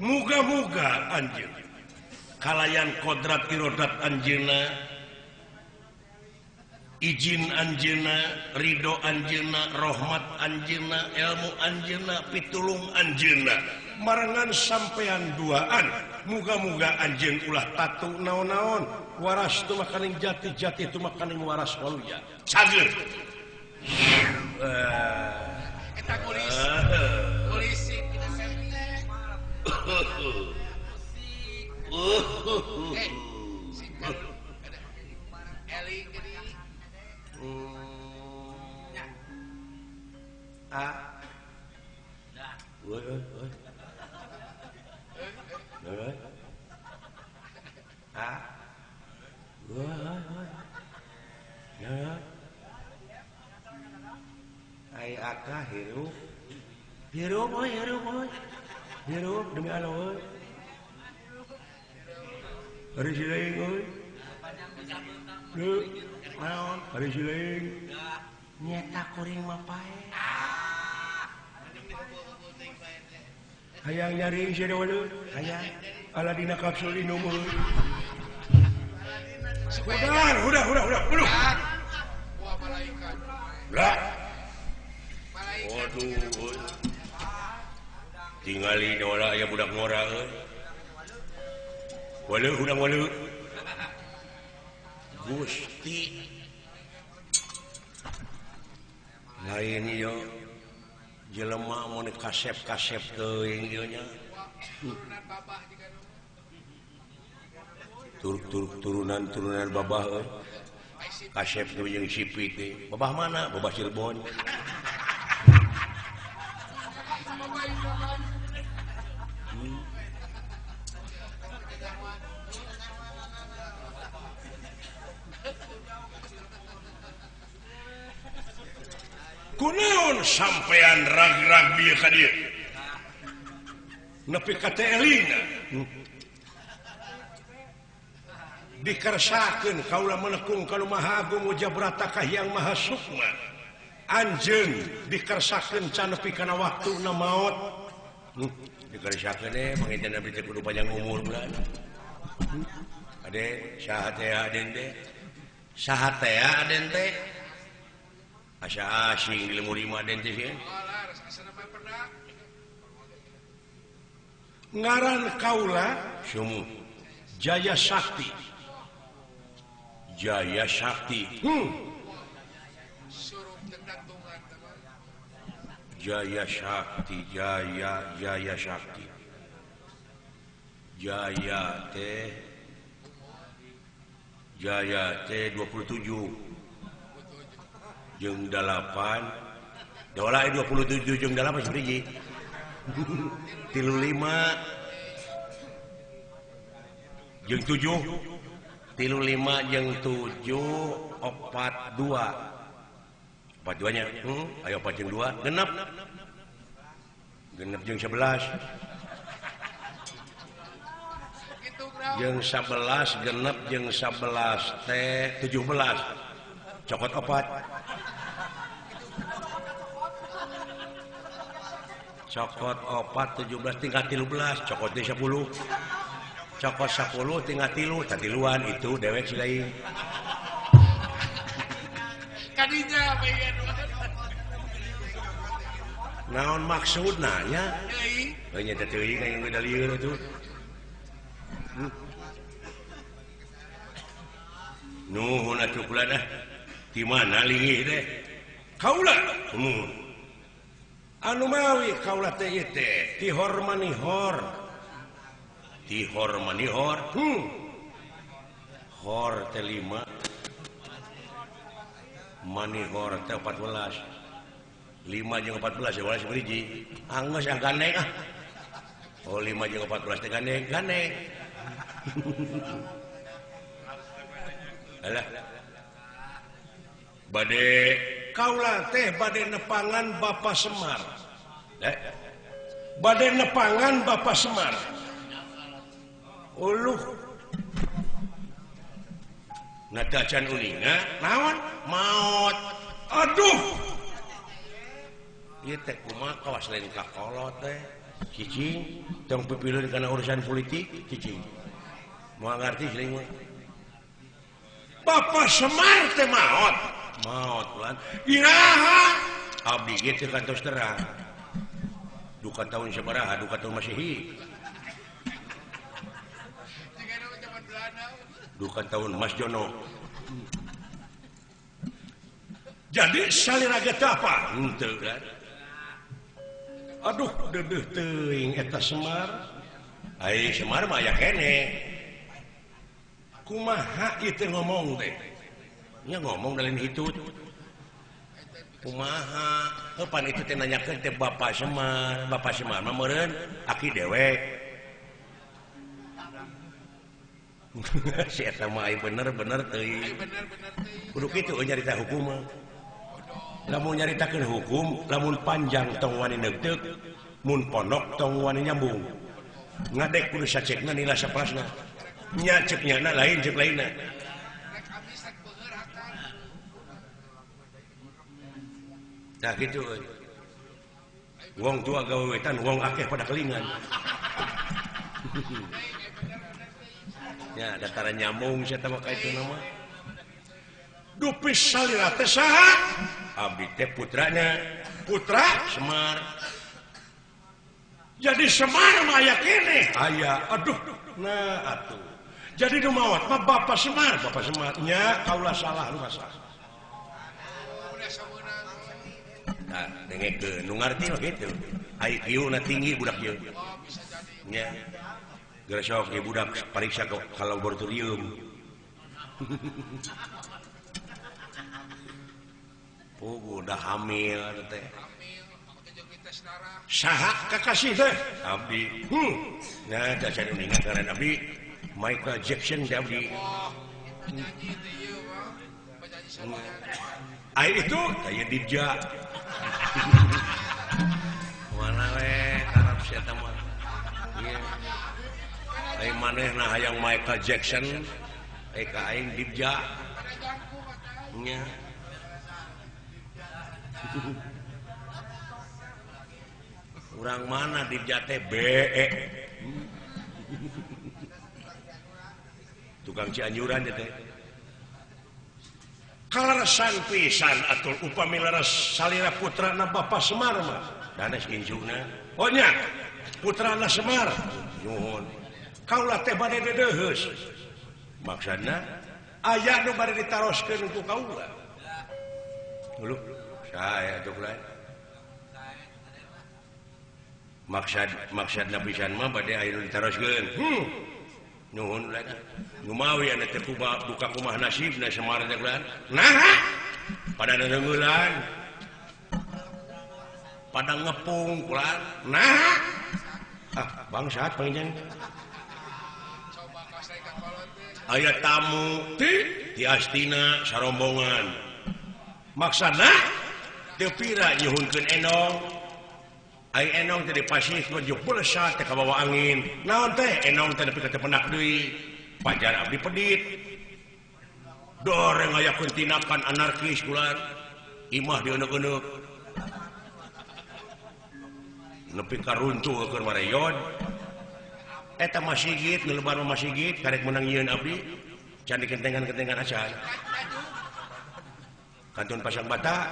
muga-muga anjeun kalayan kodrat irodat anjeunna izin anjeunna ridho anjeunna rahmat anjeunna ilmu anjeunna pitulung anjeunna marangan sampean duaan muga-muga anjeun ulah tatu naon-naon waras tu makaning jati-jati tu makaning waras waluya cager Eta polisi singkat Eli gini ai akah hirup hirup hirup demi Allah euy hari sileung euy naon hari sileung nyeta kuring mah pae hayang nyari si dewa hayang ala dina kapsul inum udah wah malaikat lah waduh tingali dola aya budak ngora walau hudang walau Gusti lain yo jelema mun kasep-kasep teuing ieu nya turunan babah euy kasep teh jeung sipit teh babah mana babah Cirebon kunaon sampean rag-rag bieu ka dieu nepi ka teh elina dikersakeun kaula menekung ka Maha Agung Jabrata Kahyang Maha Sukma anjeun dikersakeun can nepi kana waktuna maot dikersakeun panginten abdi teh kudu panjang umur bulan ade saha teh aden teh asa asing di lemur lima den teh ngaran kaula sumu Jaya Sakti Jaya Sakti Jaya Sakti Jaya Sakti Jaya teh 27 jeung 8 dola 27 jeung 8 hiji 35 jeung 7 35 jeung 7 42 nya ayo 4 jeung 2 genep jeung 11 jeung 11 genep jeung 11 teh 17 cokot 4 cokot 4 17 tingkat 13 cokot 10 cokot 10 tingkat 3 tatiluan itu dewek si lain kadinya bayan naon maksudna nya nya teh teuing aya beda lieur atuh nuhun atuh kula dah di mana linggih teh kaula anu mawi kaula teh ieu teh tihor manihor hor teh 5 manihor teh 14 5 jeung 14 ya walas beriji anggeus gandeng oh 5 jeung 14 teh gandeng alah bade kaula teh bade nepangan Bapak Semar bade nepangan Bapak Semar uluh nadacan uninga naon maot aduh ieu teh kumaha kawas lain kakolot teh cicing tong pipilun kana urusan politik cicing moal ngarti seuing mah Bapak Semar teh maot lan iraha abdi ge teu kantos terang duka tahun sabaraha duka tahun Masehi duka tahun Mas Jono jadi saliraga teh apa henteu kan aduh dedeuh teuing eta Semar ai Semar mah aya keneh kumaha ieu teh ngomong teh nya ngomong dalem hitut kumaha pan itu teh nanyakeun teh Bapak Semar mah meureun aki dewek si eta mah bener teuing kudu kitu nyarita hukum mah lamun nyaritakeun hukum lamun panjang tong wani neugteug mun pondok tong wani nyambung ngadek kudu sacekna nila saprasna nya cek nyana lain cek lainna nah gitu wong tua gawe wetan wong akeh pada kelingan ya dataran nyambung sia teh mah ka itu nama dupis salira teh saha abdi teh putranya putra Semar jadi Semar mah aya keneh aya aduh nah atuh jadi nu maot mah Bapak Semar nya kaula salah lu salah nah dengekeun nu ngarti mah kitu IQ na tinggi budak ieu nya geus sok ge budak pariksa ka laboratorium udah hamil teh saha kakasih teh abdi nah da can ningat ngaran abdi Michael Jackson teh abdi ai itu aya Dija mana we karep sia teh mah ieu ai manehna hayang Michael Jackson ka aing Dija nya urang mana di jate BE tukang Cianjuran teh kalarasan pisan atul upami laras salira putrana Bapak Semar mah danes injuna oh nya putrana Semar nyuhun kaula teh bade dedeheus maksudna aya nu bade ditaroskeun ku kaula dulu saya tuh lain maksud nabisan mah bade aya ditaroskeun nuhun lain numawi anu teh buka kumah nasibna Semar teh lain nah pada neungeulان pada ngepung kulan nah bangsat panjang aya tamu di Astina sarombongan maksudna teu pira nyuhunkeun enong ai enong teh dipasih menuju pelesat teh ka bawa angin naon teh enong teh nepi ka teu penak deui pajar abdi pedit doreng aya tindakan anarkis kulan imah dieuneuk-euneuk nepi ka runtuh keur mareyon eta masjid ngelebar masjid karek menang nyieun abdi can dikentengan-kentengan acan Kanton Pasang Bata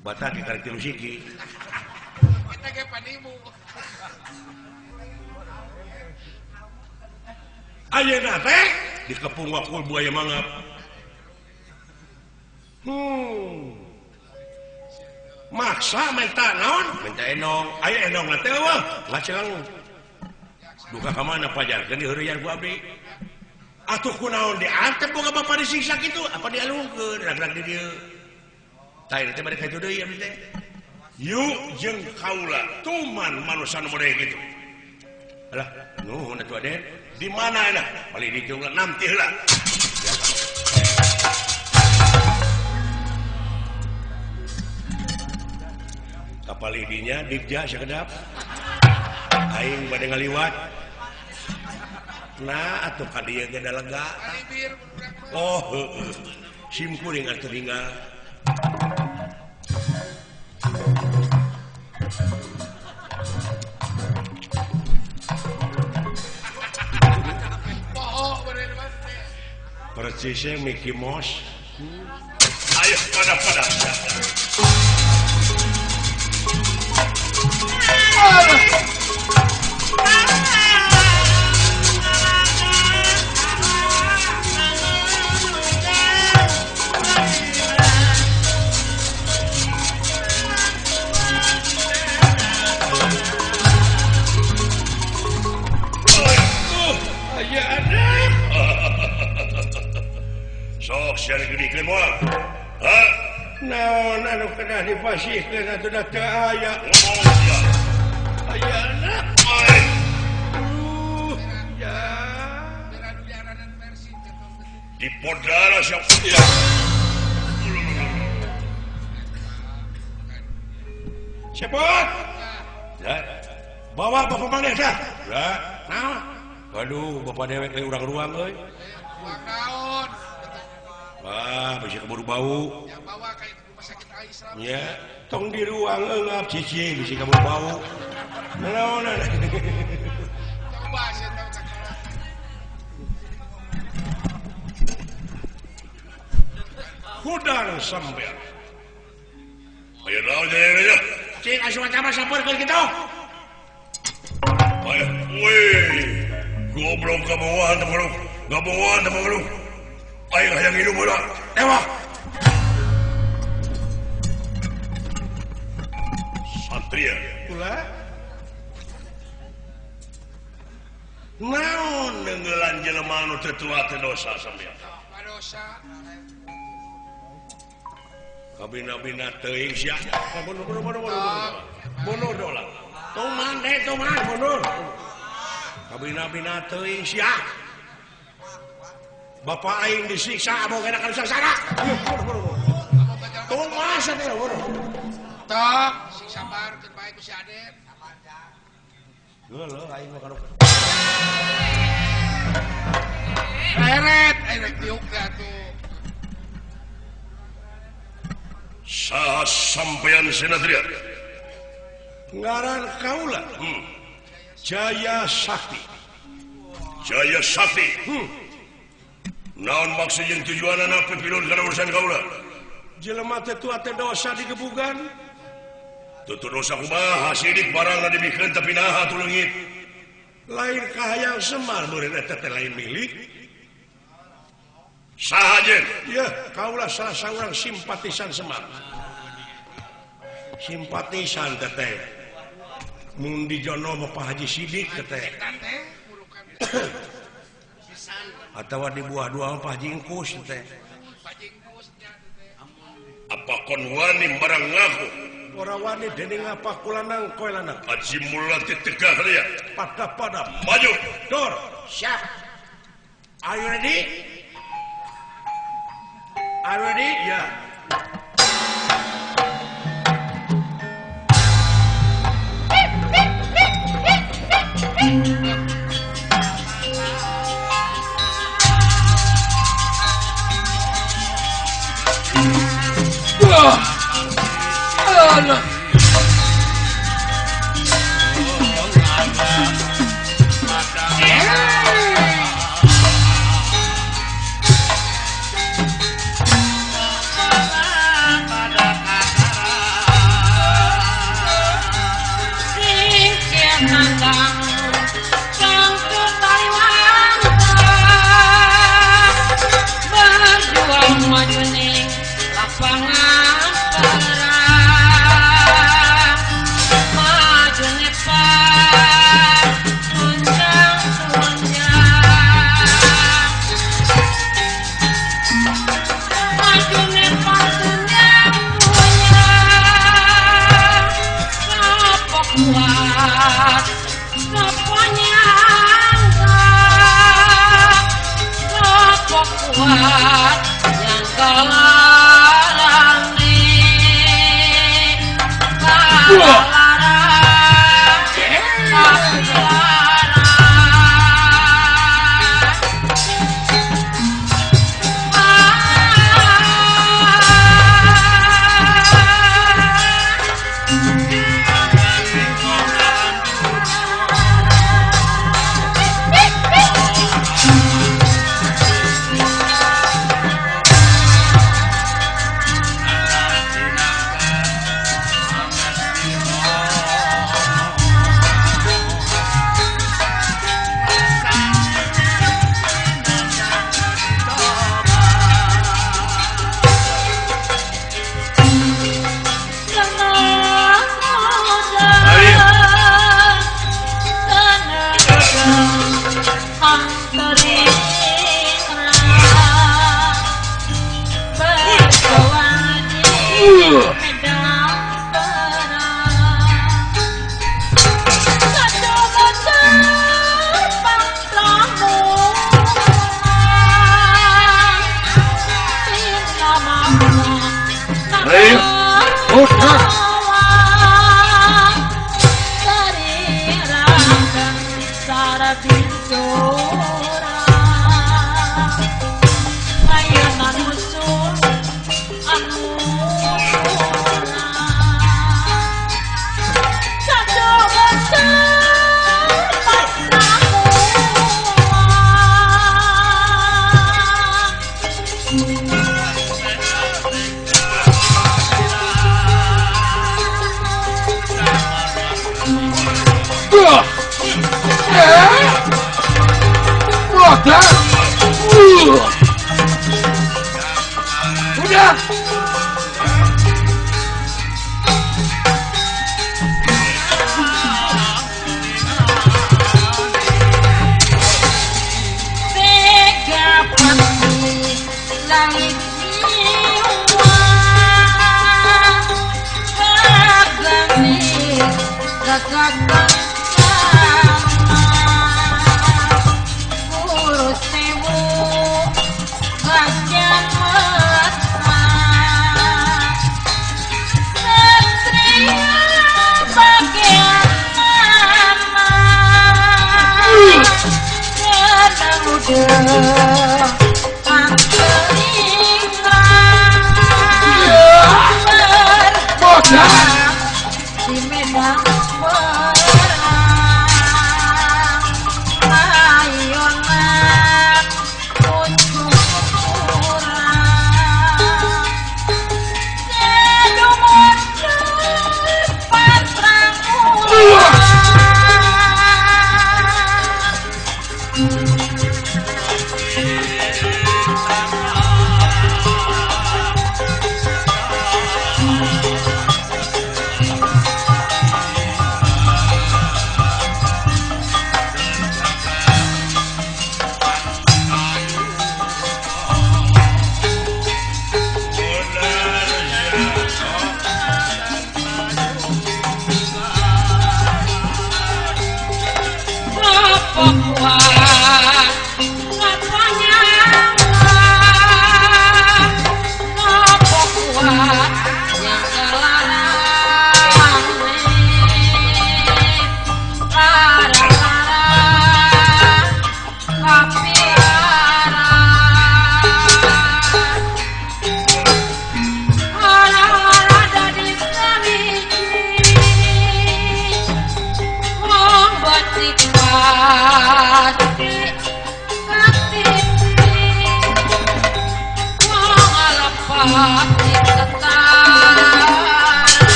Bata ke karek tilu siki kita ge panimu ayeuna teh dikepung wakul buaya mangap maksa minta naon minta enong aya enong na teh wah ngaceng duka ka mana pajarkeun di heureuyan ku abdi atuh kunaon diantep boga bapa disiksa kitu apa dialungkeun rag-rag di dieu tah ieu teh bade ka ditu deui abdi teh yuk jeung kaula tuman manusia nu model kitu alah nuhun atuh Aden di mana enak balik di jumlah nanti heula kapal idinya Dija sakedap aing bade ngaliwat nah atuh ka dieu ge da lega Kalibir budak mah Oh simkuring tinggal persisnya Mickey Mouse. Ayo pada naon anu kena dipasihkeun atuh teu aya aya anak ya di podara siapa ya cepot ya bawa bapak maneh dah ya nah waduh bapak dewek ke urang ruang euy bisa keburu bau. Yang bawa kayak rumah sakit Islam. Ya, tong di ruang enggak cici bisa keburu bau. Naon Coba saya tahu kakak. Hudang sampean. Ayo naon ya. Cing asuh macam sampurkeun kitu. Ayo, weh. Goblok kamuan teman-teman. Gabuan teman-teman. Ayo hayang hidup bola. Tewak. Satria. Pula. Naon nenggelan jelema anu teu tua teu dosa sampean. Dosa. Kabina-bina teuing sia. Bunuh dola. Tuman bunuh. Kabina-bina teuing sia. Bapak aing disiksa mau kena kan sangsara. Tong masa teh boro. Tok, si sabar teu bae ku si Aden. Heuh aing mah kanu. Eret diuk atuh. Saha sampean Sinatria? Ngaran kaula. Jaya Sakti. Jaya Sakti. Naon maksud jeung tujuanna pipilun kana urusan kaula? Jelema teh tua teh dosa digebugan. Tutu dosa kumaha sidik barangna dibikeun tapi naha tu leungit. Lain kahayang Semar meureun eta teh lain milik. Saha jeung? Ya, kaula salah saurang simpatisan Semar. Simpatisan teh. Mun di jono Bapak Haji Sidik teh. Atawa di buah dua Pak Jingkus teh. Apa kon wani barang ngaku? Ora wani dening apa kulanang koe lanang. Haji Mulati tegah dia. Pada maju. Dor. Siap. Are you ready? Are you ready? Ya. Allah. Udah.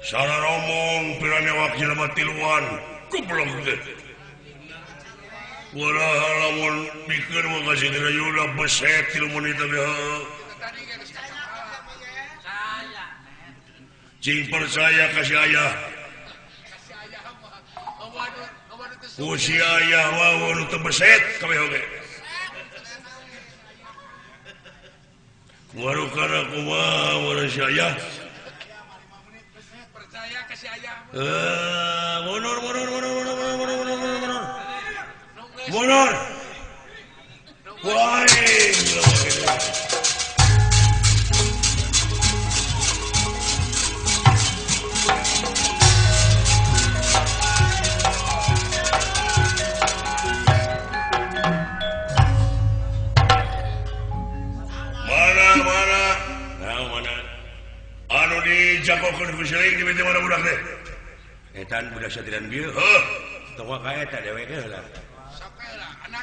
salah romong piranya wakil matiluan goblok teh lamun mikir mau kasih dirayuda beset ilmu itu cing percaya kasih ayah usia ayah wawon itu beset kabeh oge waru kana kumaha mun saya percaya kasih ayah mundur wah mana anu dijagokeun ku seuing di mana budak teh etan budak satiran bieu tong ka eta dewe heula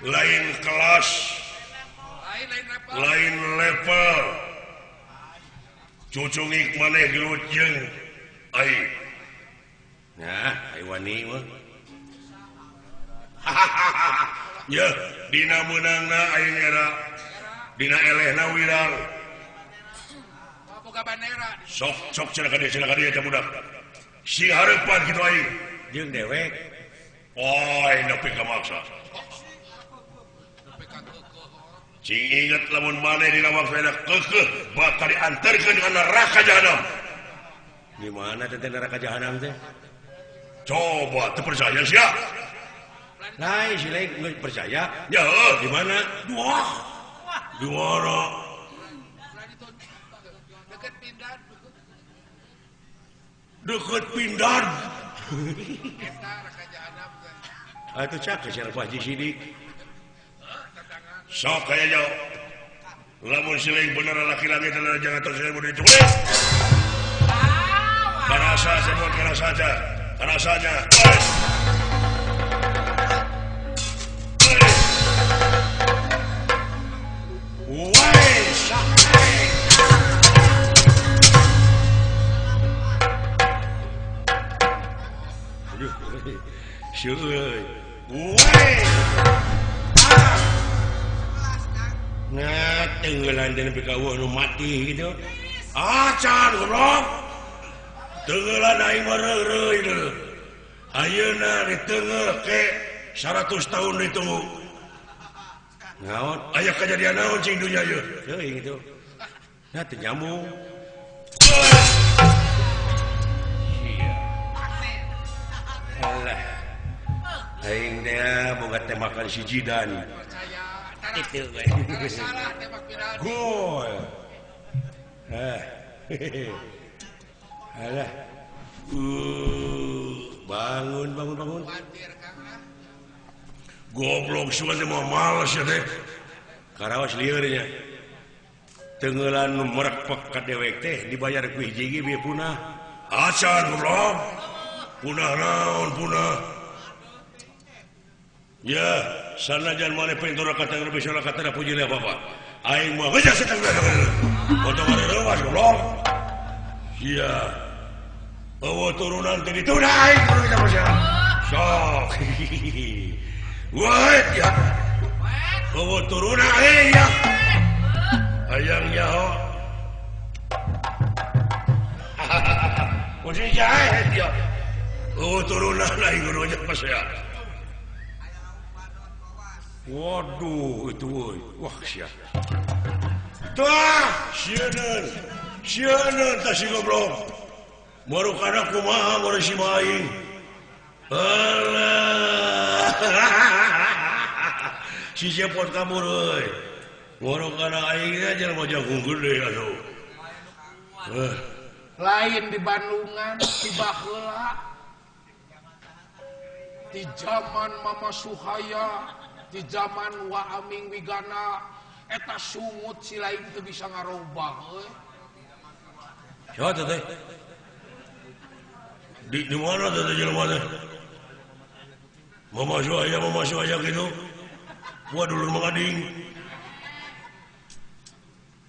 lain kelas lain level cucungik maneh gelut jeung ai nah ai wani mah ya dina meunangna aing era dina elehna wirang boga bandera sok cenah ka dieu teh budak si hareupan kitu aing jeung dewek oi nepi ka maksa cing inget lamun maneh dina waktuna keukeuh bakal diantarkeun ka neraka jahanam di mana teh neraka jahanam teh coba teu percaya sia lain si lain geus percaya ya di mana di mana deket pindan eta neraka jahanam teh atuh cak ke Syarif Haji Sidik sok kayaknya lamun siling bener laki-laki dan jangan terus mau diculik karena saya semua karena saja nah tenggelan dan pikawuh nu mati gitu acan goblok tenggelan aing meureuy deui ayeuna ditengeuh ke 100 tahun ditunggu naon aya kejadian naon cing dunya ieu teuing gitu nah teu nyambung alah aing teh boga teh makan si jidan itu salah tembak piran gol alah bangun bantir Kang goblok sugan teh mah males ya teh karaos lieur nya tengeulan nu merekpek ka dewek teh dibayar ku hiji ge punah acan goblok punah naon punah ya sanajan maneh pintura kata lebih salah kata puji apa apa aing mah geus seteng foto mari rewas goblok iya bawa turunan teh dituna aing kudu kita masalah sok wah ya bawa turunan aing ya ayang nyaho posisi jahit ya bawa turunan aing kudu ajak masalah. Waduh, itu woy. Wah, siap. Tah, sianan tak si goblok. Baru kana kumaha baru si maing. Alah. Si siapot kamu reuy. Baru kana aing aja mau jagung gede atuh. lain di Bandungan di baheula di zaman Mama Suhaya di zaman Wa Aming Wigana eta sungut si lain teu bisa ngarobah Siapa teh? Di mana teh jelema teh? Mama Suhaya gitu. Gua dulur mengading.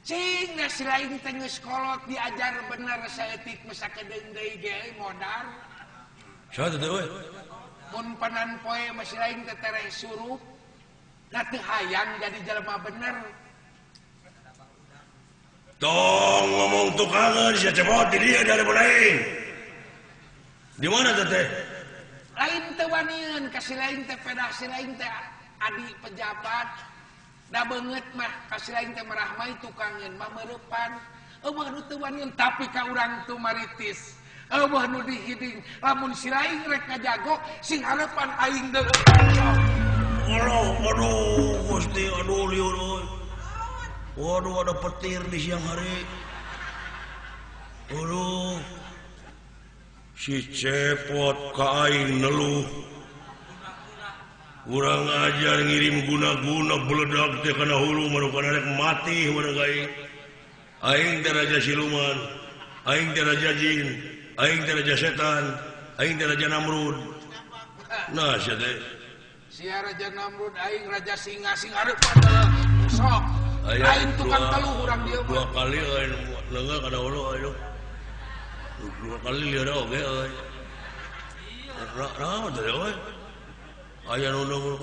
cing da si lain teh geus kolot diajar bener saeutik masa kedeung deui ge modal. Saha teh we? Mun panan poe masih lain teh tereh surup. Da teu hayang jadi jelema bener. Tong ngomong tukangan sia cepot di dia dari lain. Di mana teh? Lain teh wanieun kasih lain teh pedah si lain teh adi pejabat. Da beungeut mah kasih lain teh merah mah tukangeun mah meurepan. Eueuh nu teu wanieun tapi ka urang tu maritis. Eueuh nu dihiding lamun si lain rek ngajago sing harapan aing deui. Aduh, Gusti, aduh liur. Waduh, ada petir di siang hari. Aduh, si cepot ka aing neluh. Urang ajar ngirim guna-guna beledak teh kana hulu manu kana rek mati manu aing. Aing teh raja siluman, aing teh raja jin, aing teh raja setan, aing teh raja Namrud. Nah, sia teh Sia Raja Namrud aing Raja Singa sing hareupan adalah sok. Aing tukang teluh urang dieu mah. 2 kali aing leungah kana hulu aing. 2 kali lieur oge euy. Naon teh euy? Aya nu nunggu.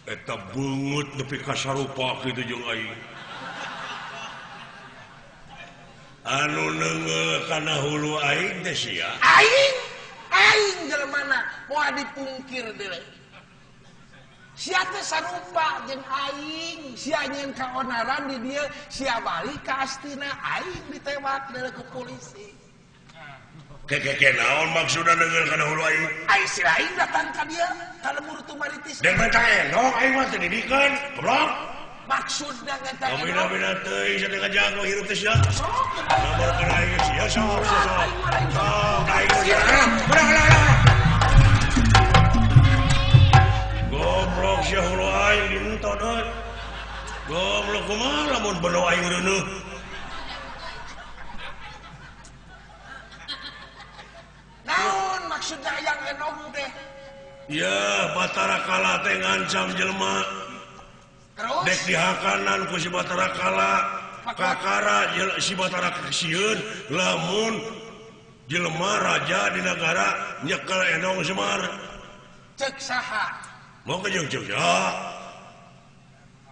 Eta beungeut nepi ka sarupa kitu jeung aing. Anu neungeul kana hulu aing teh sia. Aing jelemana moal dipungkir deui. Sia teh sarupa jeung aing, sia nyeun kaonaran di dieu, sia balik ka astina aing ditewak deui ku polisi. Keke naon maksudna neungeul kana hulu aing? Aing si lain datang ka dieu, ka lembur tu maritis. Dan mereka endong aing mah teu didikan, goblok. Maksudna ngata Bina teuing sadeng ngajago hirup teh sia. Nomor kana aing sia sok. Aing sia. Goblok sia hulu aing dinton euy. Goblok kumaha lamun beno aing reuneuh. Naon maksudna yang enong teh? Ya, Batara Kala teh ngancam jelema. Terus Dek dihakanan ku si Batara Kala. Kakara si Batara kesieun lamun jelema raja di negara nyekel enong Semar. cek saha? Mau ke jeung ya.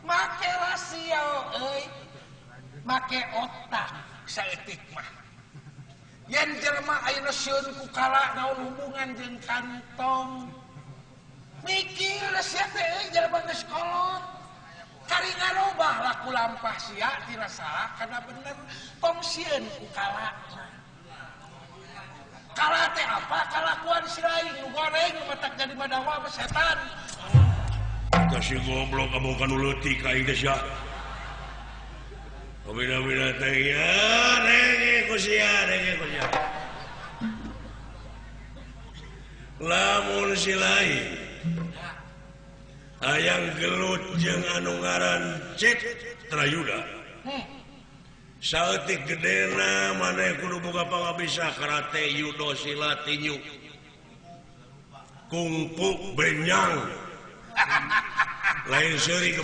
Make rasio euy. Make otak saeutik mah. Yen jelema ayeuna sieun ku kala naon hubungan jeung kantong. Mikir sia teh euy jelema geus kolot. Kari ngarobah laku lampah sia tina salah kana bener tong sieun ku kala. Kala teh apa? Kalakuan si lain nu goreng nu matak jadi madawa setan. Kasih goblok kamu kan leutik ka aing teh sia. Bina-bina teh ya, renge ku sia. Lamun si lain hayang gelut jeung anu ngaran Citrayuda. Saeutik gedena maneh kudu boga pangabisa karate, judo, silat, tinju, kungfu, benyang. Lain seuri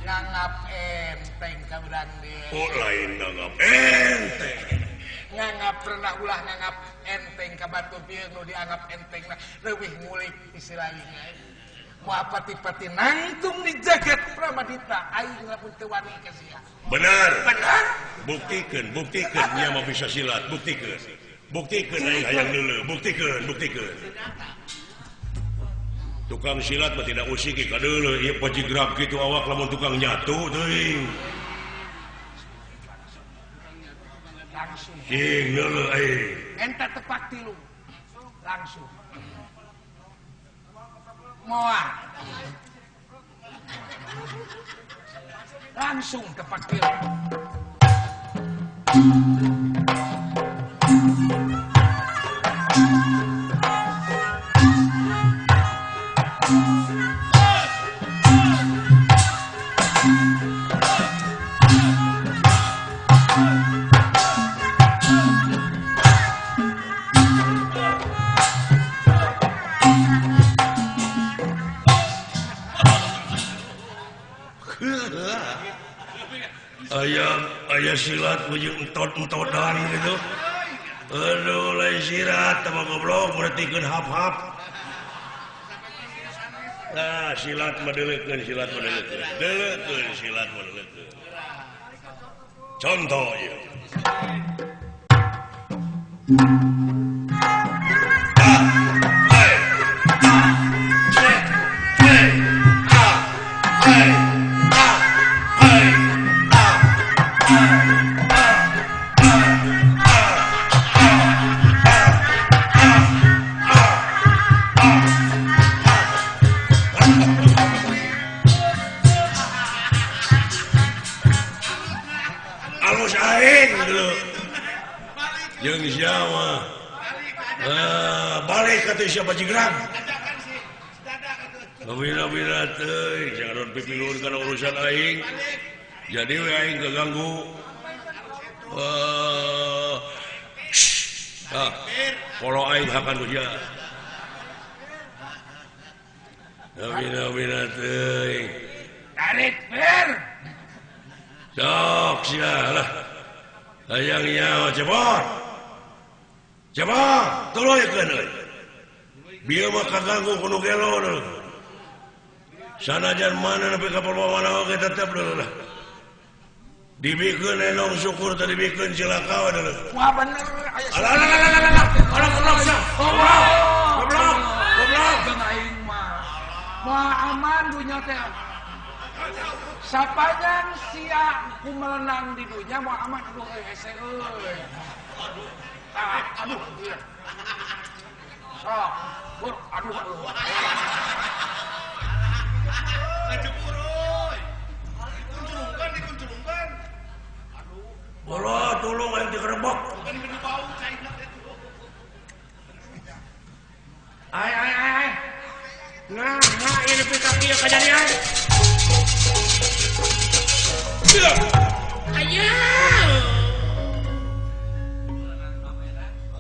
Nganggap enteng ka urang dieu. Oh lain nanggap enteng. Nganggap pernah ulah nganggap enteng ka batu pieu nu dianggap enteng leuwih ngulik istilahna. Moal pati-pati nangtung di jagat Pramadita aing lamun teu wani ka sia. Benar. Buktikeun nya mah bisa silat, buktikeun aing hayang neuleuh, buktikeun. Tukang silat mah tidak usik ka deuleuh, ieu pajigrab kitu awak lamun tukang nyatu teuing. Langsung. Cing neuleuh aing. Enta tepak tilu. Langsung. Moal. Langsung tepak tilu. ayah silat ujung entot-entotan gitu. Aduh, lain sirat sama goblok merhatikan hap-hap. Nah, silat medelekeun. Contoh ya. Alus aing dulu. Jeung siapa? Balik ka teh siapa jigrang? Bina teh, jangan pipilun kana urusan aing. Jadi we aing keganggu. Kalau aing hakan kuja. Bina teh. Tarik per. Sok sialah. Hayang nyawa cepot. Tuluy keun euy. Bieu mah kaganggu kudu gelo. Sanajan mana nepi ka perpawana oge tetep dulu lah. Dibikeun enong syukur tadi dibikeun cilaka dulu. Wah bener aya. Goblok. Jeung aing mah aman dunya teh. Sapanjang sia ku melenang di dunya mau aman aduh hese euy. Aduh. Sok, aduh. Ngajebur euy. Dikuncurungkan. Bola tulung aing dikerebok. Kan di bau cai. Ai. Nah, ini pita kieu kajadian.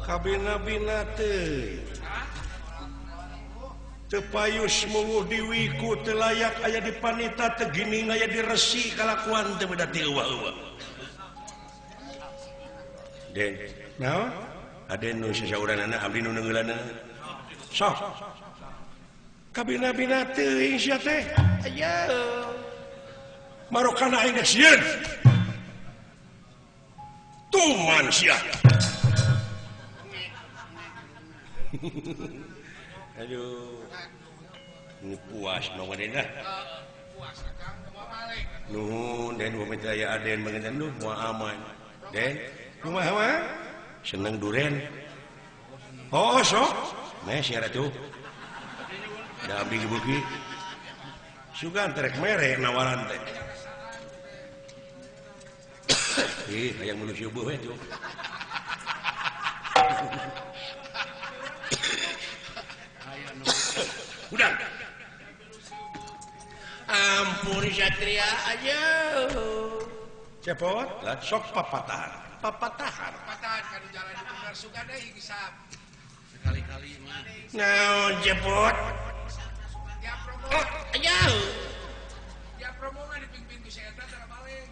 Kabina teh tepayus munguh diwiku telayak aya di panita tegining aya di resi kalakuan teu beda ti eueuh. Den, naon? Aden nu sasauranana abdi nu neungeulana. Sok. Kabina teh sia teh. Aya. Marokana aing geus sieun. Tuman sia. Aduh. Ini puas nong aden dah. Puas Kang mau balik. Nuhun den pamit aya aden bangetan lu moal aman. Den, kumaha? Seneng duren. Oh, sok. Meh sia ratu. Da abdi gebuki. Sugan terek mere nawaran teh. Hayang manusia beuh itu. Udah. Ampun Satria aja. Cepot, sok papatahan. Patahan kan jalan di bener sugan deui hisab. Sekali-kali mah. Naon cepot? Ya promo. Aja. Ya promo mah diping-ping ku si eta tara balik.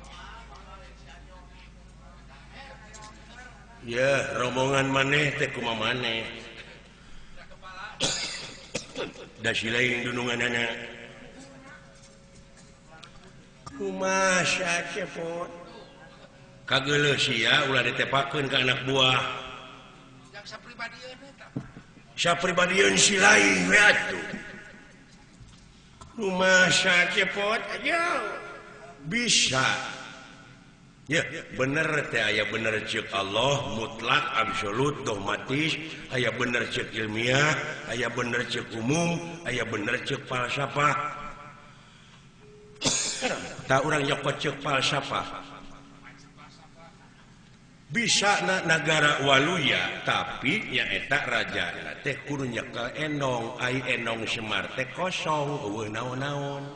Ya, rombongan maneh teh kumaha maneh. Da silaing dununganana. Kumaha cepot? Kageuleuh sia ulah ditepakeun ka anak buah. Yang sapribadieun eta. Sapribadieun si lain we atuh. Kumaha cepot aja. Bisa. Ya, bener teh aya bener ceuk Allah mutlak absolut dogmatis, aya bener ceuk ilmiah, aya bener ceuk umum, aya bener ceuk falsafah. Tak urang nyokot ceuk falsafah. Bisa negara waluya tapi nyaeta raja teh kudu nyekel enong ai enong Semar teh kosong eueuh naon-naon.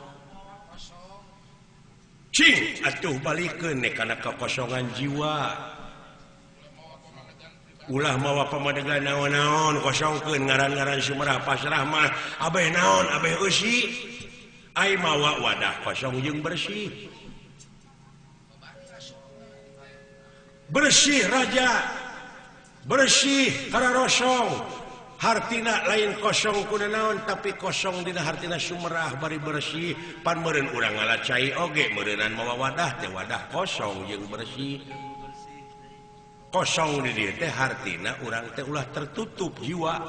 Cing atuh balikeun nek kana kekosongan jiwa. Ulah mawa pamadegan naon-naon kosongkeun ngaran-ngaran Sumerah pasrah mah abeh naon abeh eusi. Ai mawa wadah kosong jeung bersih. bersih raja bersih karena rosong hartina lain kosong kuda naon tapi kosong dina hartina sumerah bari bersih pan meureun urang ngalacai oge meureunnan mawa wadah teh wadah kosong jeung bersih kosong di dieu teh hartina urang teh ulah tertutup jiwa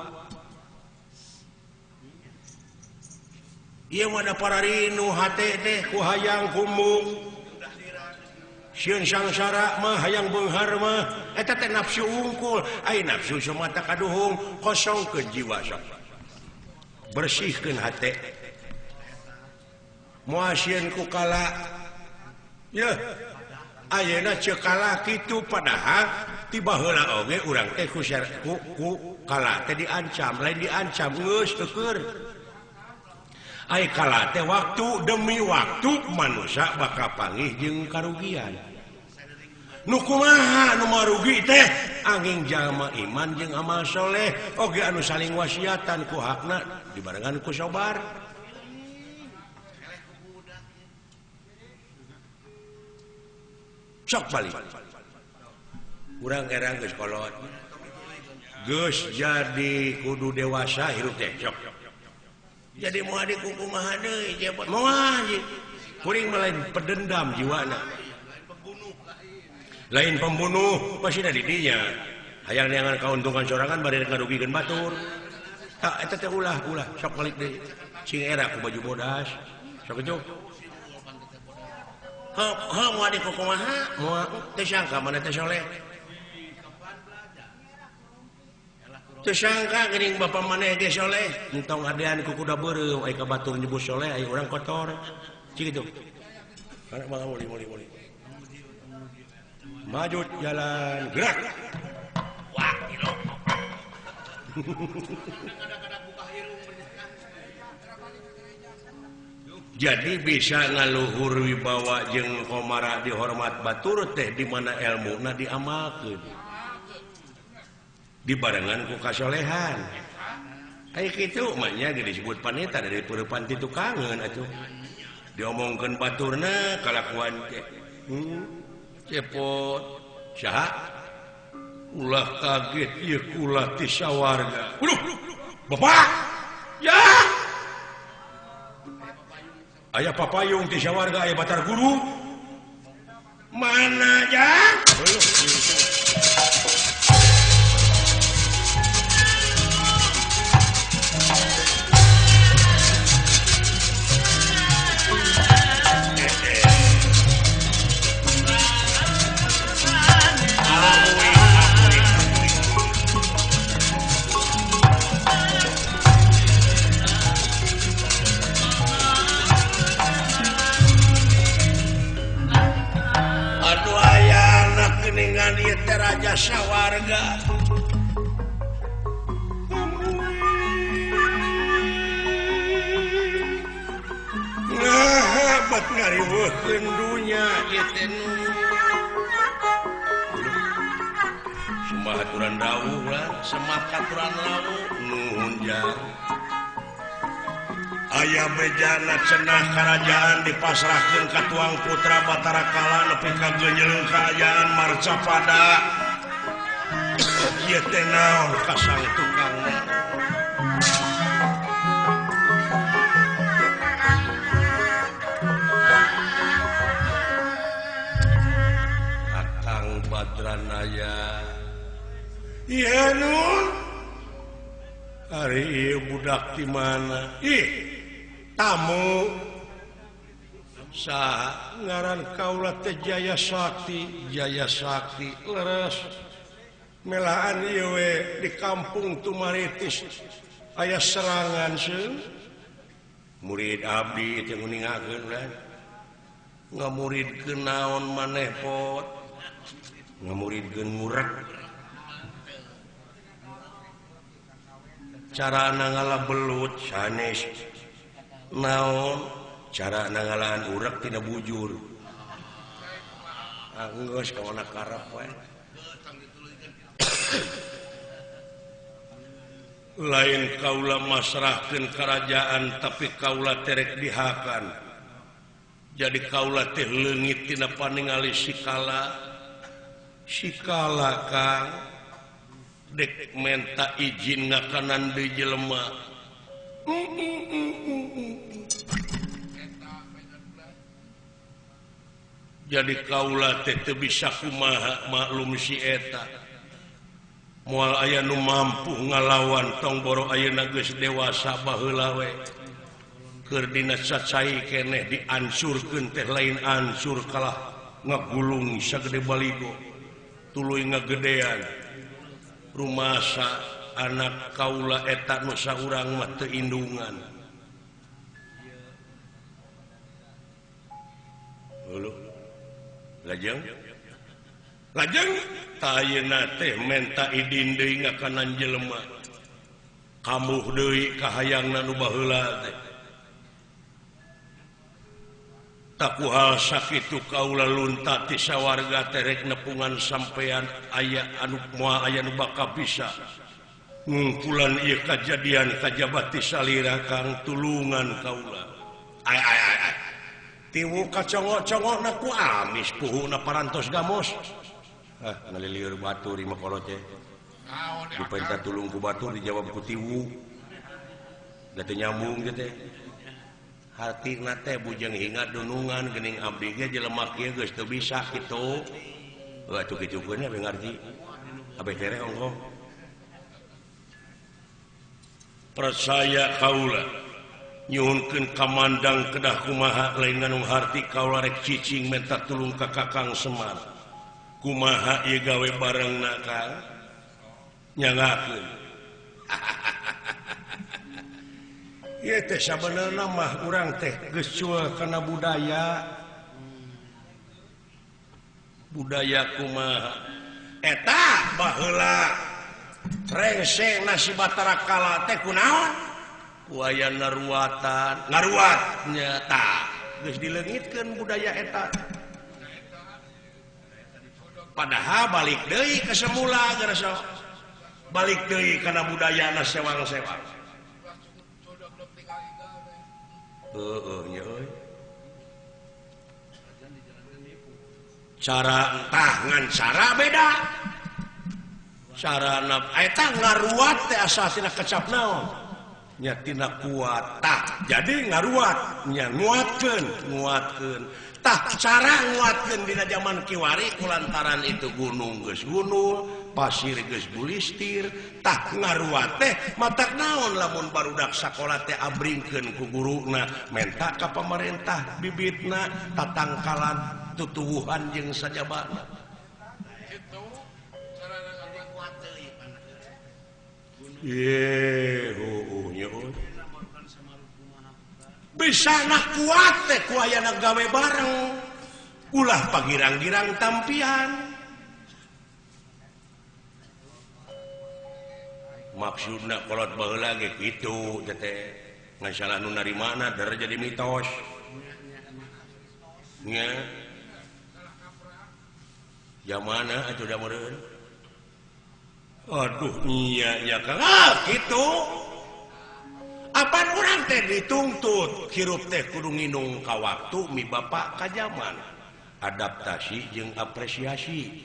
ieu mah da pararinu hate teh ku hayang kumung sieun sangsara mah hayang beunghar mah eta teh nafsu ungkul ai nafsu semata kaduhung kosongkeun jiwa sok bersihkeun hate moal sieun ku kala ye ayeuna ceuk kala kitu padahal tiba heula oge urang teh ku kala teh diancam lain diancam geus teu keur ai kala teh waktu demi waktu manusia bakal panggih jeung karugian nu kumaha nu marugi teh angin jalma iman jeung amal soleh oge anu saling wasiatan ku hakna dibarengan ku sabar sok balik urang erang geus kolot geus jadi kudu dewasa hirup teh sok jadi mau adik kuku mah deui jebot moal kuring lain pedendam jiwana lain pembunuh pasti da di dinya hayang neangan kauntungan sorangan bari ngarugikeun batur tak eta teh ulah sok balik deui sing era ku baju bodas sok ecuk ha mau adik kuku mah moal teh sangka mana teh soleh tersangka geuning bapa maneh ge soleh entong adean ku kuda beureum ai ka batur nyebut soleh ai urang kotor cik kitu kana mah muli maju jalan gerak wah kilo jadi bisa ngaluhur wibawa jeung komara dihormat batur teh di mana ilmuna diamalkeun dibarengan ku kasolehan aya kitu manya disebut paneta dari peurepan ti tukangeun atuh diomongkeun baturna kalakuan teh cepot saha ulah kaget ieu ulah ti sawarga bapak ya aya papayung ti sawarga aya batar guru mana ya raja sawarga ngahabat ngariweukeun dunya ieu teh sembah aturan dawuh lah semat katuran dawuh nuhun jang aya bejana cenah kerajaan dipasrahkeun ka tuang putra Batara Kala nepi ka geunyeulung kerajaan Marcapada ieu teh naon ka sang tukangna Akang Badranaya ieu nun ari ieu budak di mana ih tamu sa ngaran kaula teh Jaya Sakti leres melaan ieu we di kampung Tumaritis aya serangan seun murid abdi teh nguningakeun lah ngamuridkeun naon maneh pot ngamuridkeun ngurek carana ngalabelut sanes naon cara nangalaan urek tina bujur geus kawana karep we lain kaula masrahkeun kerajaan tapi kaula terek dihakan jadi kaula teh leungit tina paningali sikala sikala Kang dek minta izin ngakanan deui jelema jadi kaula teh teu bisa kumaha maklum si eta moal aya nu mampu ngalawan tong boro ayeuna geus dewasa baheula we keur dina cacai keneh diansurkeun teh lain ansur kalah ngagulung sagede baligo tuluy ngagedean rumasa anak kaula eta nu saurang mah teu indungan lajeng tayeuna teh menta idin deui ngakanan jelema kamuh deui ka hayangna nu baheula teh takuhal sakitu kaula lunta ti sawarga terek nepungan sampean aya anu moal aya nu bakal bisa ngumpulan ieu kajadian kajabat ti salira Kang tulungan kaula ay tiwu kacongok-congokna ku amis puhuna parantos gamos ngalilieur batur imah kolot teh diperintah tulung ku batur dijawab ku tiwu da teu nyambung teh hatina teh bujang hingat dunungan geuning abdi ge jelema kieu geus teu bisa kitu atuh kitu keun we ngarti abeh tere ongko percaya kaula nyuhunkeun kamandang kedah kumaha lain nganu harti kaula rek cicing minta tulung ka Kakang Semar kumaha ieu gawe barengna Kang nyangakeun ieu teh sabenerna mah urang teh geus cuel kana budaya kumaha eta baheula rengseng nasi batara kala teh kunaon waya naruatan ngaruatnya tak geus dileungitkeun budaya eta padahal balik deui ke semula gerasa balik deui kana budayana sewang-sewang nya euy cara entah ngan cara beda carana eta ngaruat teh asa tina kecap naon nya tina kuat tah jadi ngaruat nya nguatkeun tah cara nguatkeun dina zaman kiwari kulantaran itu gunung geus gunul pasir geus bulistir tah ngaruat teh matak naon lamun barudak sakola teh abringkeun ku guruna menta ka pamarentah bibitna tatangkalan tutuwuhan jeung sajabana bisa nak kuat teh ku ayana gawe bareng ulah pagirang-girang tampian maksudna kolot baheula ge kitu teh ngan salah nu narimana dar jadi mitos nya jamana atuh da meureun aduh iya Kang gitu apaan urang teh dituntut hirup teh kudu nginung ka waktu mi bapak ka zaman adaptasi jeung apresiasi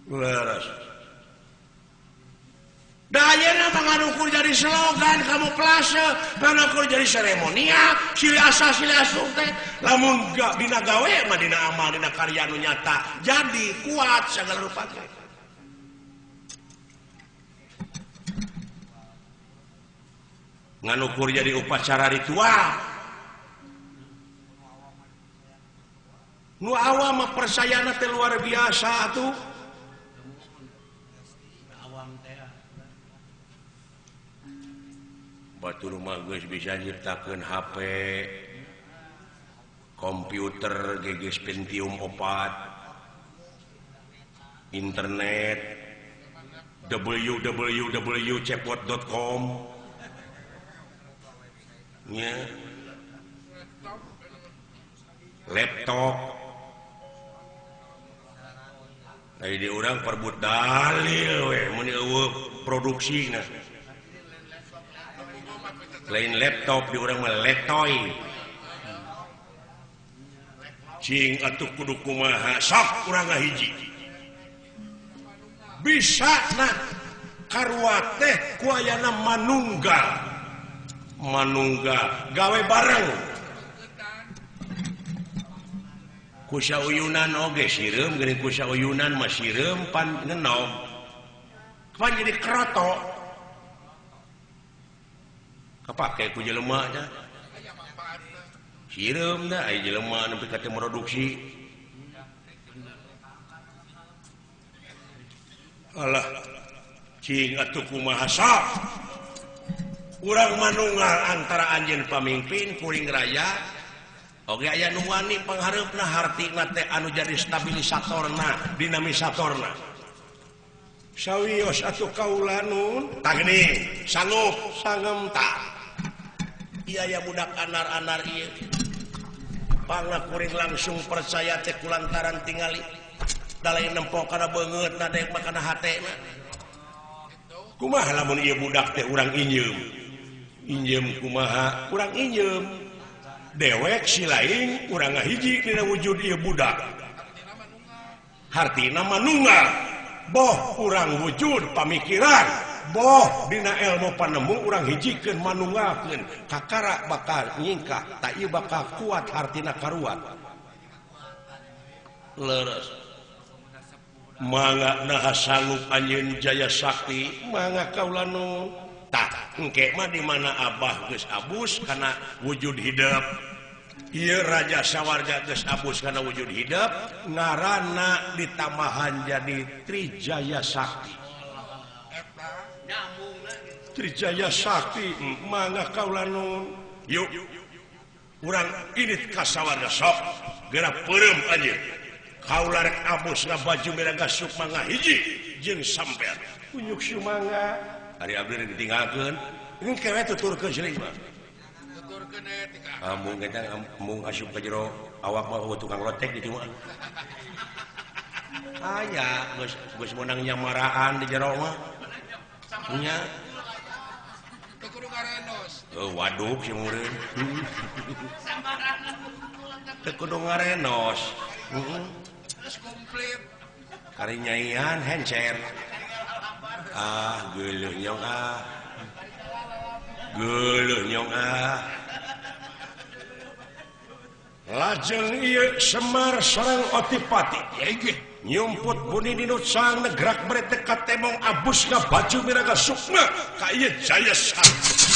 leres dayana mangarukur jadi slogan kamu plase mangarukur jadi seremonial silih asa silih asuh teh lamun gak dina gawe mah dina amal dina karya nu nyata jadi kuat sagala rupa teh nganukur jadi upacara ritual nu awam mah persayana teh luar biasa atuh batur mah geus bisa nyiptakeun HP komputer geus Pentium 4 internet www.cepot.com nya laptop dari di urang perbut dalil we mun eueuh produksina lain laptop di urang mah letoy atuh kudu kumaha sok urang hiji bisa nah karua teh kuayana manunggal gawe bareng kusa uyunan oge sireum geuning kusa uyunan mah sireum pan ngenog pan jadi kroto kapake ku jelema nya sireum da aya jelema nepi ka teu produksi alah cing atuh kumaha sok urang manunggal antara anjeun pamimpin kuring raya oge aya nu wani panghareupna hartina teh anu jadi stabilisatorna dinamisatorna sawios atuh kaula nun tah geuning sanggup sangem tah ieu aya budak anar-anar ieu pangna kuring langsung percaya teh kulantaran tingali dalai nempo kana beungeutna deuk mah kana hatena kumaha lamun ieu budak teh urang injeum kumaha urang injeum dewek si lain urang ngahiji dina wujud ieu budak hartina manunggal boh urang wujud pamikiran boh dina ilmu panemu urang hijikeun manunggalkeun kakara bakal nyingkah tak ieu bakal kuat hartina karuat leres mangga naha sanggup anjeun jaya sakti mangga kaula nu tah engke mah di mana abah geus abus kana wujud hidup ieu raja sawarga geus abus kana wujud hidup ngaranna ditambahan jadi Trijaya Sakti Trijaya Sakti mangga kaula nu yuk urang init ka sawarga sok geura peureum anjeun kaula rek abus ngabaju miraga suk mangga hiji jeung sampean kunyuk sumangga ari abdi rek ditinggalkeun engke we tuturkeun seuing mah tuturkeun tika mung eta mung asup ka jero awak mah tukang lotek di mah aya geus meunang nyamaraan di jero mah nya teu kudu ngarenos waduh si mureun teu kudu ngarenos komplit kari nyaian hencer geuleuh nyong lajeng ieu Semar sareng Otipati nyumput buni dinu sang negrak berete ka temong abus ka baju miraga sukma ka ieu Jaya Sakti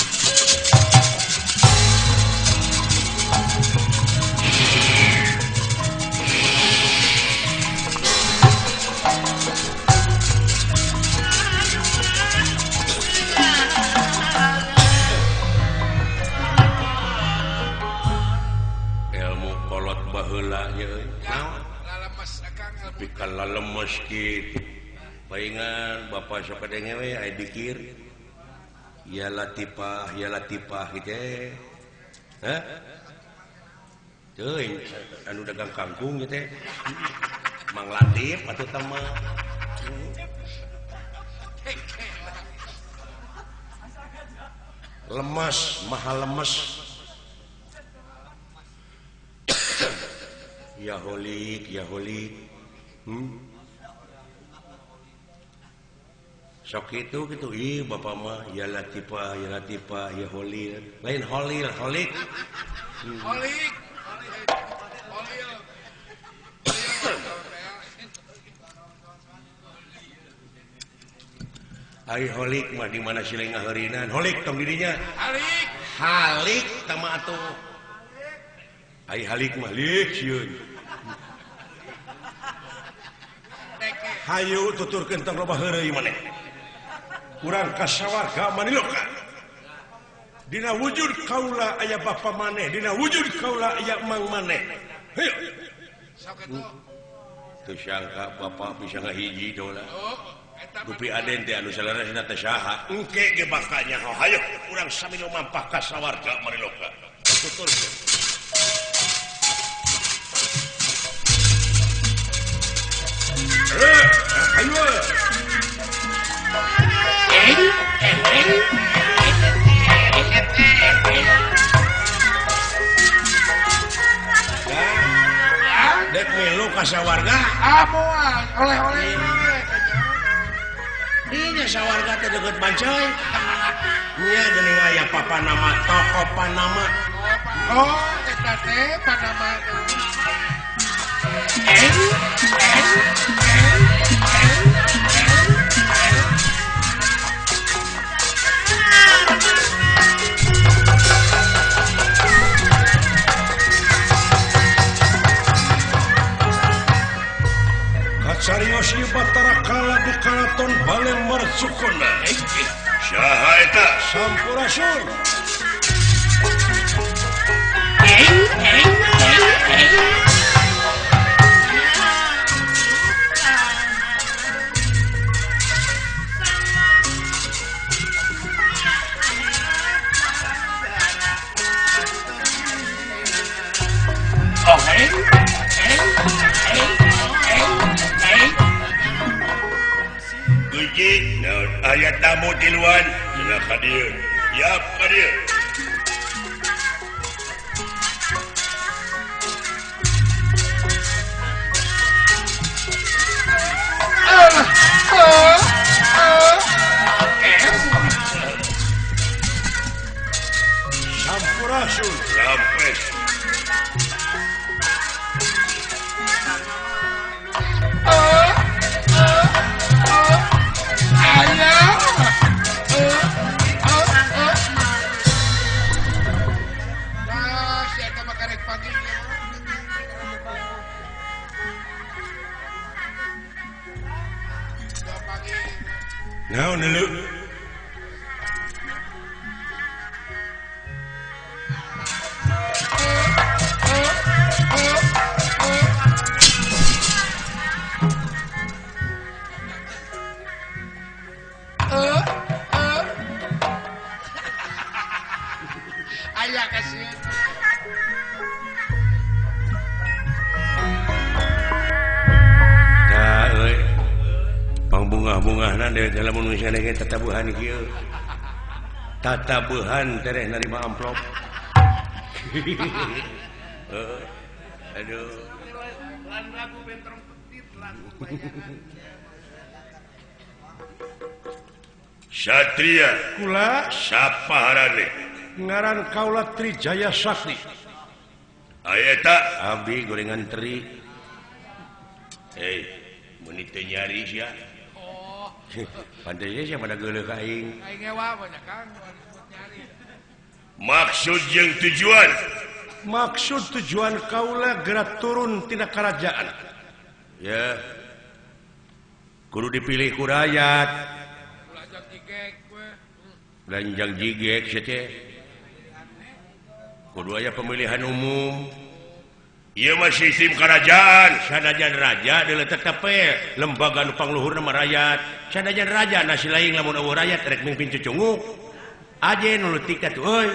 tapi lemes gitu paingan bapak siapa dengewe aya dikir ya latifah gitu teuing anu dagang kangkung gitu Mang Latif atuh tama lemes mahal lemes ya holik sok itu gitu ih bapak mah ya latifah ya holik lain holik ai holik mah di mana sileng ngaheurinan holik tong dirinya halik tama atuh ai halik mah lik sieun hayu tuturkeun tong loba heureuy maneh urang ka sawarga Maniloka dina wujud kaula aya bapa maneh dina wujud kaula aya mang maneh hayu teu sangka bapa bisa ngahiji dola dupi aden teh anu salaresna teh saha engke ge bakanya hayu urang sami nu mampah ka sawarga Maniloka tuturkeun ayo kasawarga. Moal oleh-oleh Ini sawarga teh deket Bancoy. Nya geuning aya papa nama toko Panama. oh eta teh Panama Kacarios di Batara Kala di Karaton Balen Marcukona. Saha eta? Sampurasun. Guji, ayat tamu di luar. Sudah hadir. Yap, hadir. Sampurasun. Rampes. Naon dulu? Ayah kasih. Pangbungah-bungahna dalam manusia nege tatabuhan kieu. Tatabuhan tereh narima amplop. Aduh. Satria kula sapaharane ngaran kaula Trijaya Sakti. Ayata abdi gorengan teri. Meuni teu nyari sia. Pandai sia pada geuleuh ka aing. Aing ewa banyak Kang. Maksud jeung tujuan. Maksud tujuan kaula gerak turun tina kerajaan. Ya. Kudu dipilih ku rakyat. Belajar jigek we. Belanjang jigek sia teh. Kudu aya pemilihan umum. Ieu mah sistem kerajaan, sanajan raja diletak tapi lembaga nu pangluhurna mah rakyat. Sanajan raja nasi lain lamun eueuh rakyat rek mimpin cucunguk. Aje nu leutik atuh euy.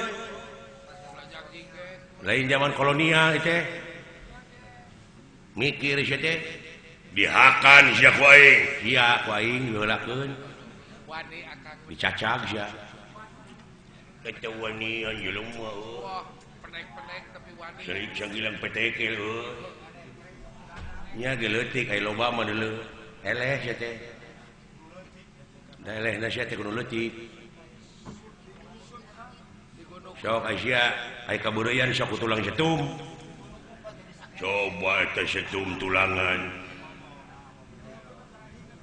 Lain zaman kolonial teh. Mikir sia teh. Dihakan sia ku aing. Sia ku aing heulakeun. Wani akang Dicacag sia. Kecewani anjeuleuh mah. wah penek-penek tapi wani. Sering sanggilang PTK euy. Nya ge leutik aya loba mah deuleu. Eleh sia teh. Da elehna sia teh kudu leutik. Sok aya aya kaburuyan sok tulang setum. Coba eta setum tulangan.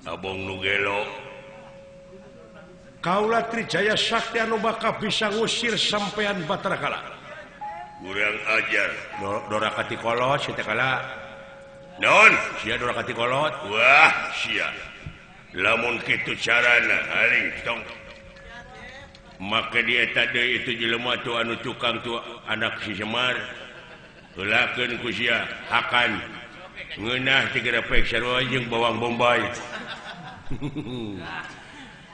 Abong nu gelo. Kaula Trijaya Sakti anu bakal bisa ngusir sampean Batara Kala. Kurang ajar. Dorakati kolot sia teh kala. Naon? Sia dorakati kolot. Wah, sia. Lamun kitu carana, aling tong. Maka dia tadi itu jelema tu anu tukang tu anak si Semar. Heulakeun ku sia hakan. Ngeunah 3 pek sarua jeung bawang bombay.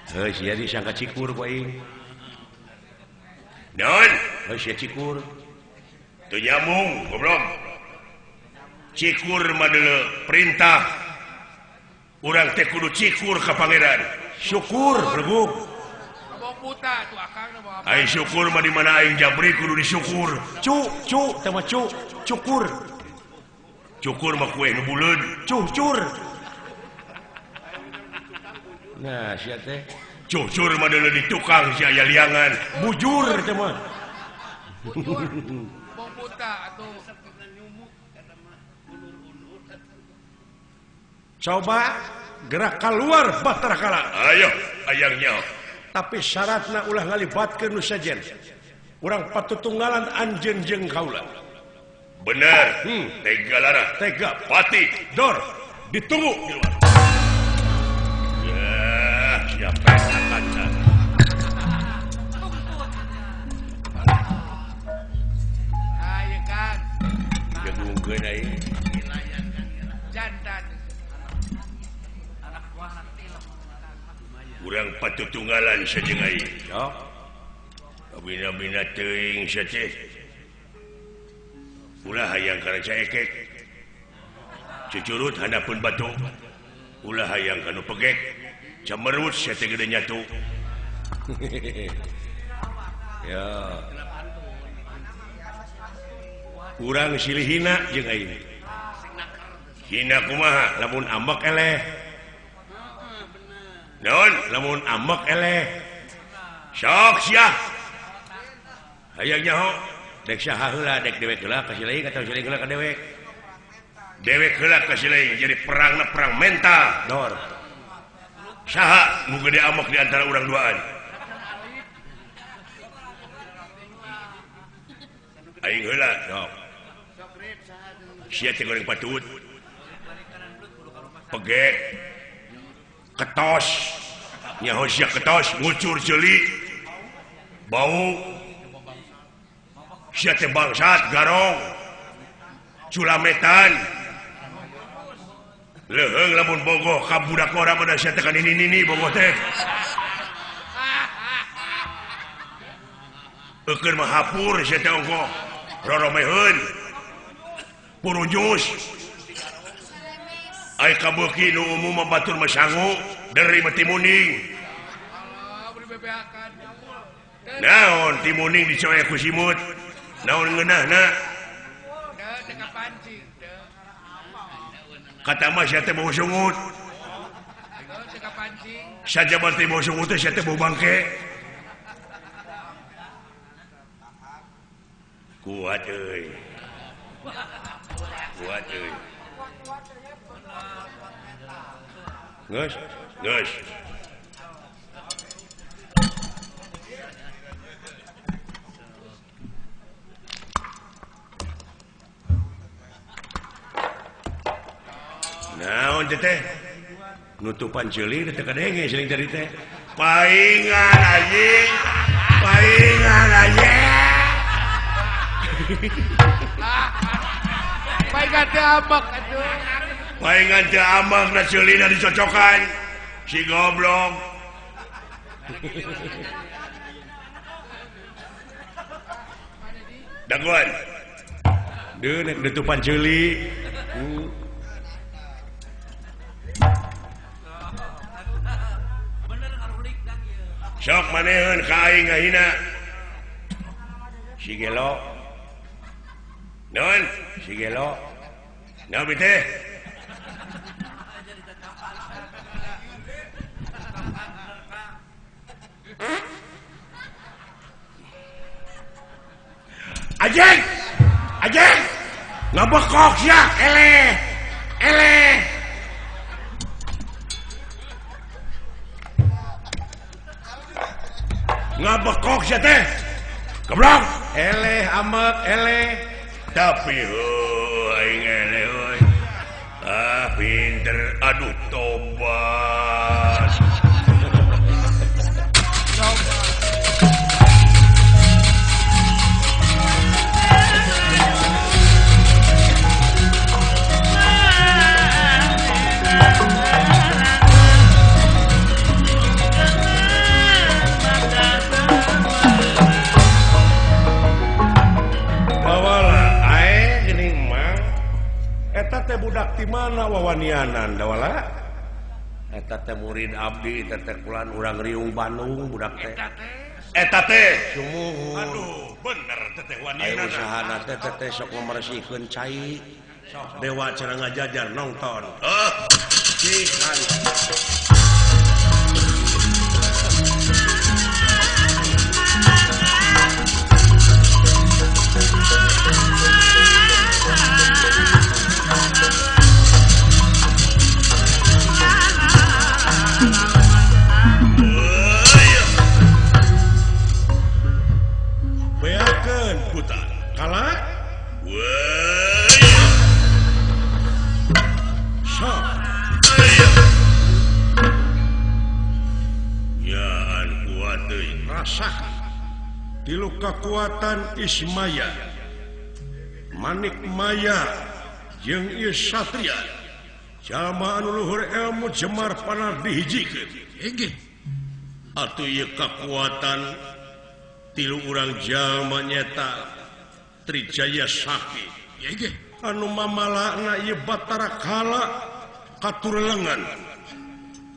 Heuh sia disangka cikur ku aing. Naon? Heuh sia cikur. Teu nyambung, goblok. Cikur mah deuleu perintah. Urang teh kudu cikur ka pangeran. Syukur, bregug. Abang buta tuh akang na bawa. Aing syukur mah di mana aing jabri kudu disyukur. Teh mah cukur. cukur mah kue nu buleud cucur nah sia teh cucur mah deuleu di tukang sia aya liangan bujur teh mah Bong buta atuh. coba gerak keluar Bahtara Kala ayo ayangnya tapi syaratna ulah ngalibatkeun nu sajen urang patutunggalan anjeun jeung kaula bener tega lara tega pati dor ditunggu di luar ya siapa yang akan Ayo Kang. jagungkeun aing Jantan. urang patutunggalan sajeung aing ya bina-bina teuing sia teh ulah hayang kana caekek cucurut handapun batu ulah hayang kanu pegek camerut sia teh gede nyatu ya urang silih hina jeung aing hina kumaha lamun ambek eleh naon lamun ambek eleh sok sia hayang nyaho dek saha heula dek dewek heula ka sileuing atawa sileuing heula ka dewek dewek heula ka sileuing jadi perangna perang mental dor saha nu gede amok di antara urang duaan aing heula sok sia teh goreng patut pegek ketos nyaho sia ketos ngucur ceuli bau sia teh bangsat garong culametan leuheung lamun bogoh ka budak ora mah sia teh ka nini bogoh teh eukeun mah hapur sia teh ongkoh roromeheun purujus ai kabeuki nu umum mah batur mah sangu dari mah timuning Allah beri bebeakan. naon timuning dicoek ku simut naon ngeunahna Teu kapancing teu. kata mah sia teh bau sungut Teu kapancing. sajabat teh bau sungut teh sia teh bau bangke kuat euy geus geus naon teh nutupan ceuli teh kadenge seuing tadi teh paingan anjing paingan anjing Baik teu ambek atuh. paingan teu ambak na ceulina dicocokan si goblok daguan deuk nek nutupan ceuli sok maneheun ka aing ngahina si gelo naon si gelo naon teh Ajeng ajeng ngabekok sia eleh ngabekok sia teh goblok eleh amek eleh tapi aing eleh euy pinter aduh tobat teh budak di mana wawanianan dawala eta teh murid abdi teh kulan urang riung Bandung budak teh eta teh sumuhun aduh bener teh aya waniana usahana teh sok ngamersihkeun cai Dewa cara ngajajar nonton. Cikan. Beakeun putar. Kalah. Tilu kekuatan Ismaya Manik Maya jeung ieu satria jalma anu luhur ilmu jemar panar dihijikeun Inggih. atuh ieu kekuatan tilu urang jalma nyata Trijaya Sakti Inggih. anu mamalana ieu Batara Kala katurelengan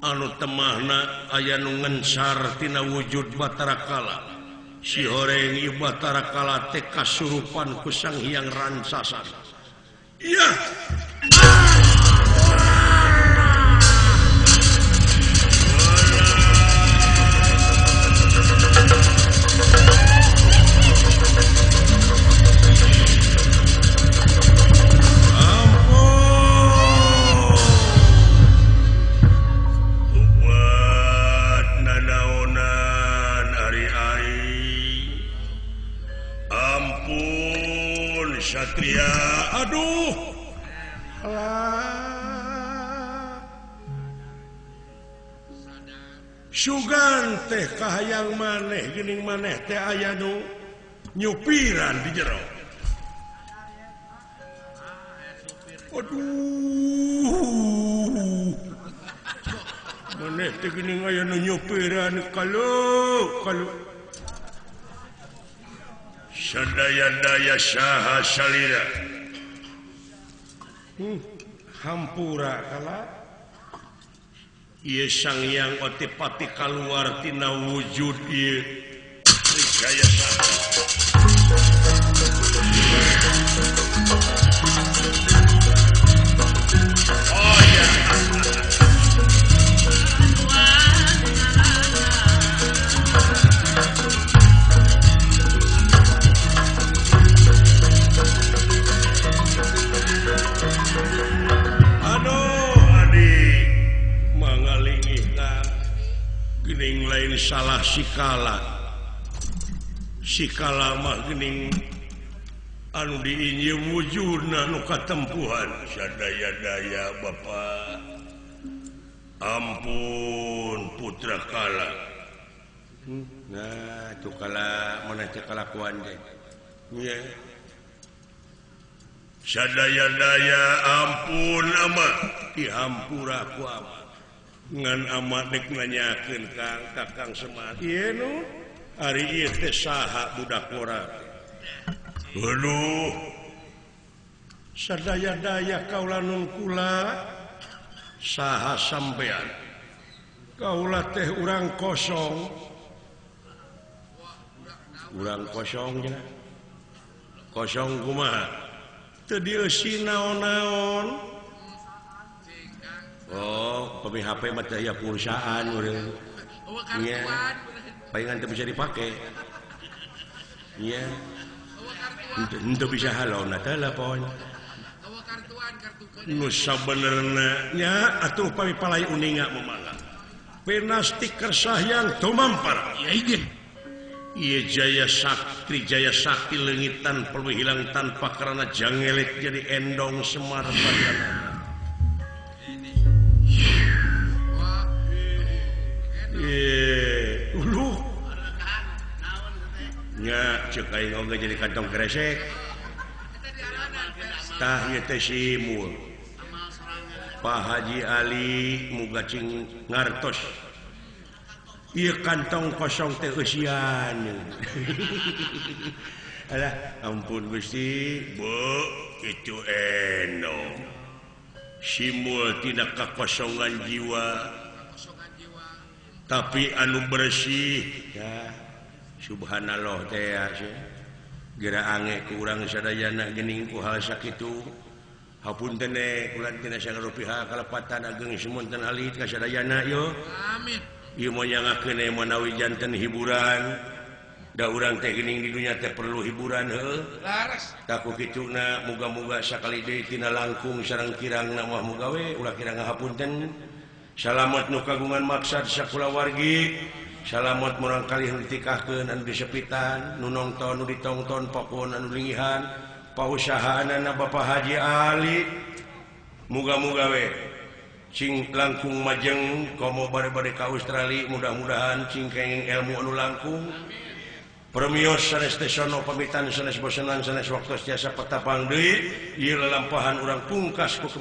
anu temahna aya nu ngencar tina wujud Batara Kala si horeng ieu Batara Kala teh kasurupan ku Sang Hyang Rancasa. Iya. Satria, aduh, sugan teh kahayang maneh, geuning maneh teh aya nu nyupiran di jero. Aduh, maneh teh geuning aya nu nyupiran kalau. Sadaya-daya saha salira hampura kala ieu Sang Hyang Otipati kaluar tina wujud ieu Trijaya Sakti. Oh ya. Geuning lain salah sikala mah geuning anu diinjeu wujudna nu katempuhan sadaya-daya Bapa. Ampun putra Kala. Nah tu Kala mana teh kalakuan teh nya sadaya-daya ampun ama dihampura ku ama ngan amat dek nanyakeun Kakang Semar ieu nu ari ieu teh saha budak ora. Waduh sadaya-daya kaula nun kula saha sampean kaula teh urang kosong nya kosong kumaha teu dieusi naon-naon. Oh, pemi HP mah teh aya pulsaan urang. Iya. Palingan teu bisa dipake. Iya. Henteu bisa halona telepon. Nu sabenerna nya atuh pami palai uninga mamangga. Penastik kersah yang tumampar. Ya inggih. Ieu Trijaya Sakti leungitan perlu hilang tanpa karena jangelik jadi endong Semar Badana. Uluh nya ceuk aing oge jadi kantong kresek tah ieu teh simul Pak Haji Ali muga cing ngartos ieu kantong kosong teh eusian. Alah ampun Gusti Bu kitu endong simul tina kakosongan jiwa tapi anu bersih ya subhanallah teh geura ange ku urang sadayana geuning ku hal sakitu hapun tene ulah tina rupiah kalepatan ageng semonten alit kasadayana yo Amin. ieu mah nyangakeun menawi janten hiburan da urang teh geuning di dunya teh perlu hiburan heuh Laras. taku kituna muga-muga sakali deui tina langkung sareng kirangna mah muga we ulah kirang ngahapunten salamet nu kagungan maksad sakulawargi salamet murang kali ditikahkeun anu disepitan nu nongton nu ditongton pokon anu lingihan pausahaanana Bapak Haji Ali muga-muga we cing langkung majeng komo bade-bade ka Australia mudah-mudahan cing kenging ilmu anu langkung permios sanes tesono pamitan sanes bosenan sanes waktos tiasa petapang deui ieu lalampahan urang pungkas ku